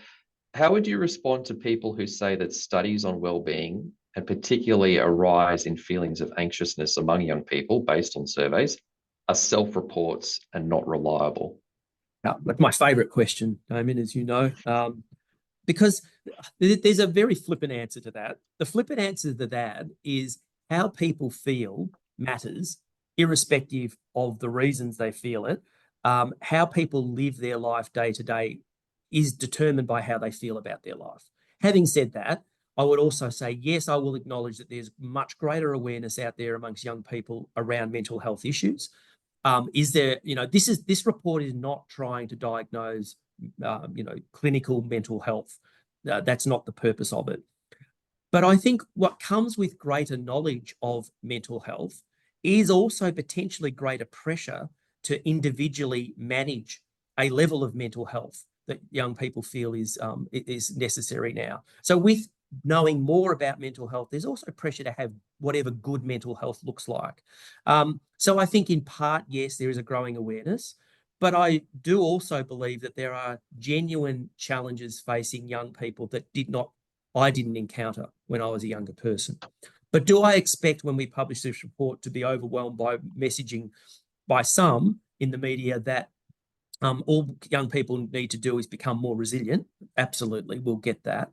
How would you respond to people who say that studies on well-being, and particularly a rise in feelings of anxiousness among young people based on surveys, are self-reports and not reliable? That's my favourite question, Damien, as you know, because there's a very flippant answer to that. The flippant answer to that is how people feel matters, irrespective of the reasons they feel it. How people live their life day to day is determined by how they feel about their life. Having said that, I would also say, yes, I will acknowledge that there's much greater awareness out there amongst young people around mental health issues. Is there, this report is not trying to diagnose, clinical mental health. That's not the purpose of it. But I think what comes with greater knowledge of mental health is also potentially greater pressure to individually manage a level of mental health that young people feel is necessary now. So with knowing more about mental health, there's also pressure to have whatever good mental health looks like. So I think in part, yes, there is a growing awareness, but I do also believe that there are genuine challenges facing young people that I didn't encounter when I was a younger person. But do I expect when we publish this report to be overwhelmed by messaging by some in the media that all young people need to do is become more resilient? Absolutely, we'll get that.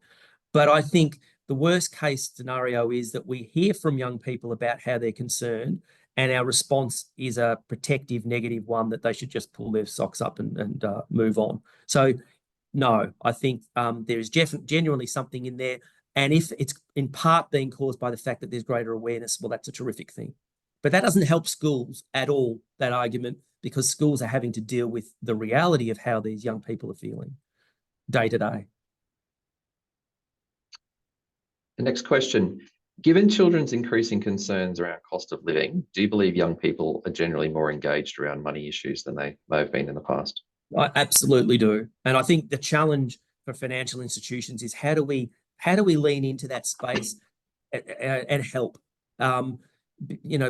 But I think the worst case scenario is that we hear from young people about how they're concerned, and our response is a protective, negative one that they should just pull their socks up and move on. So no, I think there is genuinely something in there. And if it's in part being caused by the fact that there's greater awareness, well, that's a terrific thing. But that doesn't help schools at all, that argument, because schools are having to deal with the reality of how these young people are feeling day to day. The next question. Given children's increasing concerns around cost of living, do you believe young people are generally more engaged around money issues than they may have been in the past? I absolutely do. And I think the challenge for financial institutions is how do we lean into that space and help?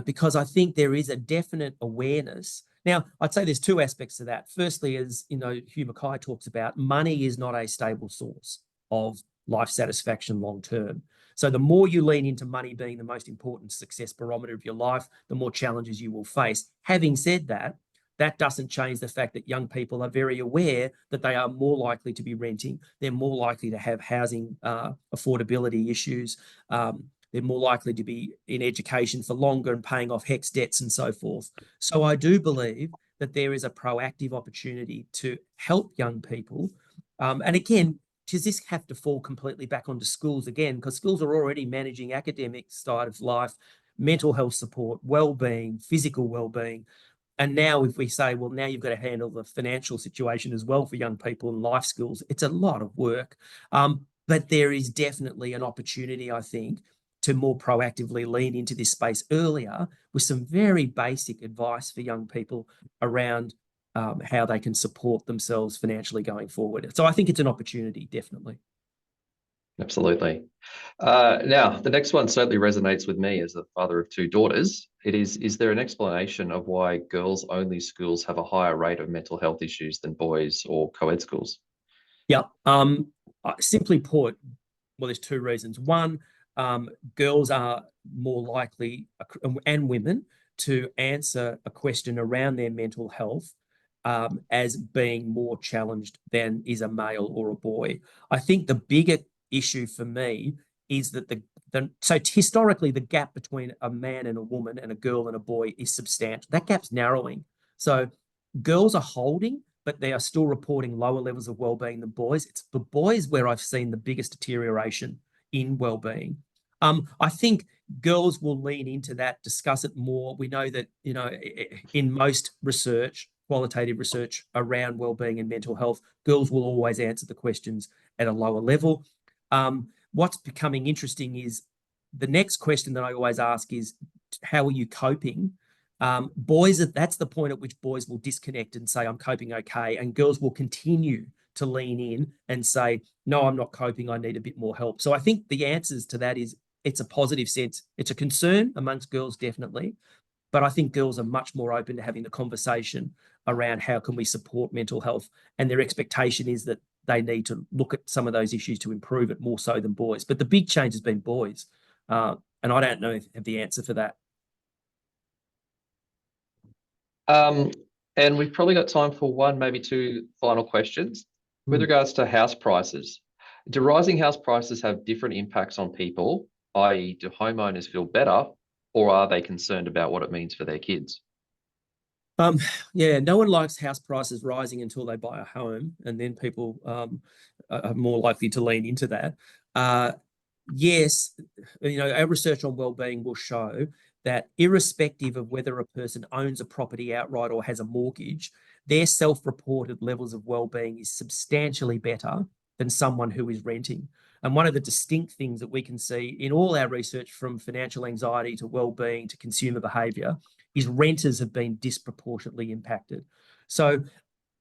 Because I think there is a definite awareness. Now, I'd say there's two aspects to that. Firstly, as Hugh Mackay talks about, money is not a stable source of life satisfaction long term. So the more you lean into money being the most important success barometer of your life, the more challenges you will face. Having said that, that doesn't change the fact that young people are very aware that they are more likely to be renting. They're more likely to have housing affordability issues. They're more likely to be in education for longer and paying off HECS debts and so forth. So I do believe that there is a proactive opportunity to help young people. And again, does this have to fall completely back onto schools again? Because schools are already managing academic side of life, mental health support, well-being, physical well-being. And now if we say, well, now you've got to handle the financial situation as well for young people and life skills, it's a lot of work. But there is definitely an opportunity, I think, to more proactively lean into this space earlier with some very basic advice for young people around how they can support themselves financially going forward. So I think it's an opportunity, definitely. Absolutely. Now, the next one certainly resonates with me as a father of two daughters. Is there an explanation of why girls-only schools have a higher rate of mental health issues than boys or co-ed schools? Yeah. Simply put, well, there's two reasons. One, girls are more likely, and women, to answer a question around their mental health as being more challenged than is a male or a boy. I think the bigger issue for me is that so historically the gap between a man and a woman and a girl and a boy is substantial. That gap's narrowing. So girls are holding, but they are still reporting lower levels of well-being than boys. It's the boys where I've seen the biggest deterioration in well-being. I think girls will lean into that, discuss it more. We know that, in most research, qualitative research around well-being and mental health, girls will always answer the questions at a lower level. What's becoming interesting is the next question that I always ask is, how are you coping? Boys, that's the point at which boys will disconnect and say, I'm coping okay. And girls will continue to lean in and say, no, I'm not coping. I need a bit more help. So I think the answers to that is it's a positive sense. It's a concern amongst girls, definitely. But I think girls are much more open to having the conversation around how can we support mental health. And their expectation is that they need to look at some of those issues to improve it more so than boys. But the big change has been boys. And I don't know if I have the answer for that. And we've probably got time for one, maybe two final questions. With regards to house prices, do rising house prices have different impacts on people, i.e., do homeowners feel better, or are they concerned about what it means for their kids? Yeah, no one likes house prices rising until they buy a home, and then people are more likely to lean into that. Yes, our research on wellbeing will show that irrespective of whether a person owns a property outright or has a mortgage, their self-reported levels of wellbeing is substantially better than someone who is renting. And one of the distinct things that we can see in all our research, from financial anxiety to wellbeing to consumer behaviour, is renters have been disproportionately impacted. So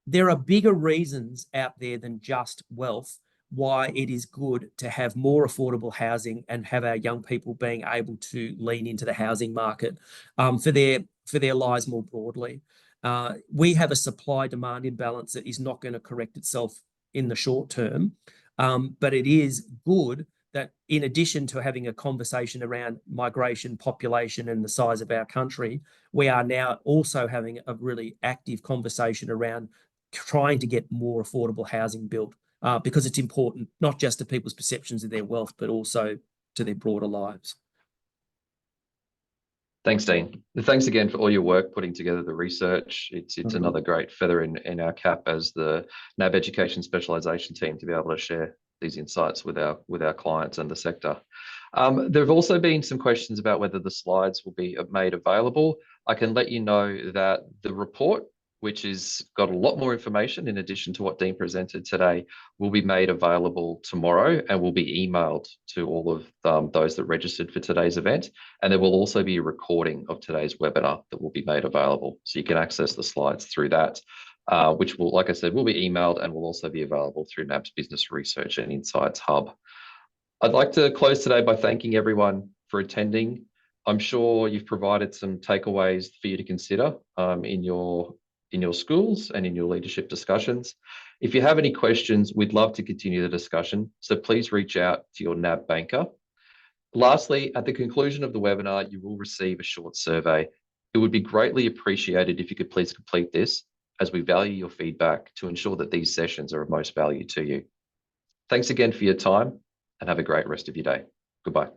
there are bigger reasons out there than just wealth why it is good to have more affordable housing and have our young people being able to lean into the housing market for their lives more broadly. We have a supply-demand imbalance that is not going to correct itself in the short term, but it is good that in addition to having a conversation around migration, population, and the size of our country, we are now also having a really active conversation around trying to get more affordable housing built because it's important, not just to people's perceptions of their wealth, but also to their broader lives. Thanks, Dean. Thanks again for all your work putting together the research. It's another great feather in our cap as the NAB Education Specialisation team to be able to share these insights with our clients and the sector. There have also been some questions about whether the slides will be made available. I can let you know that the report, which has got a lot more information in addition to what Dean presented today, will be made available tomorrow and will be emailed to all of those that registered for today's event. And there will also be a recording of today's webinar that will be made available. So you can access the slides through that, which will, like I said, will be emailed and will also be available through NAB's Business Research and Insights Hub. I'd like to close today by thanking everyone for attending. I'm sure you've provided some takeaways for you to consider in your schools and in your leadership discussions. If you have any questions, we'd love to continue the discussion. So please reach out to your NAB banker. Lastly, at the conclusion of the webinar, you will receive a short survey. It would be greatly appreciated if you could please complete this, as we value your feedback to ensure that these sessions are of most value to you. Thanks again for your time, and have a great rest of your day. Goodbye.